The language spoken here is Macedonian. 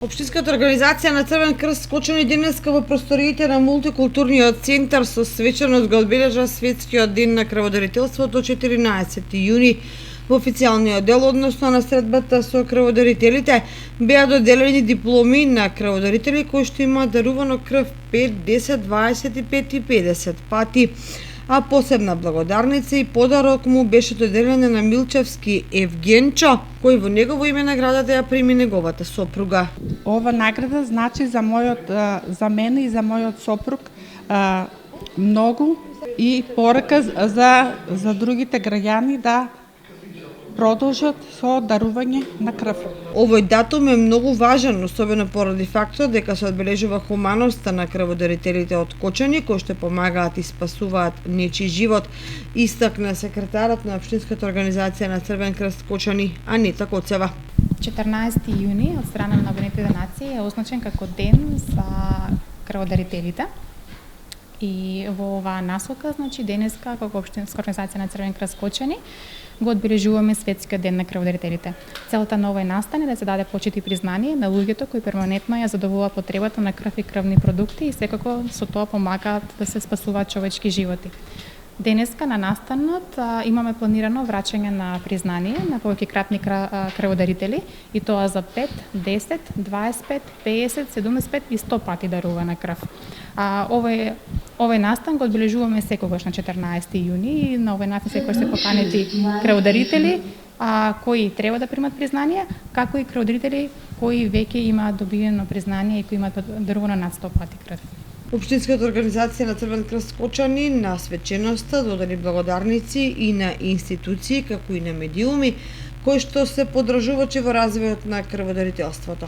Општинската организација на Црвен крст Скочани денеска во просториите на мултикултурниот центар со свечаност го одбележа Светскиот ден на крводарителството 14 јуни. Во официјалниот дел, односно на средбата со крводарителите, беа доделени дипломи на крводарители кои што имаат дарувано крв 5, 10, 25 и 50 пати. А посебна благодарница и подарок му беше доделена на Милчевски Евгенчо, кој во негово име наградата ја прими неговата сопруга. Ова награда значи за мене и за мојот сопруг многу и порака за другите граѓани да продолжат со дарување на крв. Овој датум е многу важен, особено поради фактот дека се одбележува хуманоста на крводарителите од Кочани, кои што помагаат и спасуваат нечи живот, истакна секретарот на Општинската организација на Црвен крст Кочани Анита Коцева. 14 јуни од страна на Обединетите нации е означен како ден за крводарителите. И во оваа насока, значи денеска како Општинска организација на Црвен крст Кочани го одбележуваме Светскиот ден на крводарителите. Целта на овој настан е да се даде почит и признание на луѓето кои перманентно ја задоволуваат потребата на крв и крвни продукти и секако со тоа помагаат да се спасуваат човечки животи. Денеска на настанот имаме планирано враќање на признание на повеќекратни крводарители и тоа за 5, 10, 25, 50, 75 и 100 пати дарувана крв. Овој настан го одбележуваме секогаш на 14 јуни и на овој настан секогаш се поканети крводарители кои треба да примат признание, како и крводарители кои веќе имаат добиено признание и кои имаат дарувано над 100 пати крв. Општинската организација на Црвен крст Кочани на свеченоста додели благодарници и на институции како и на медиуми кои што се поддржувачи во развојот на крводарителството.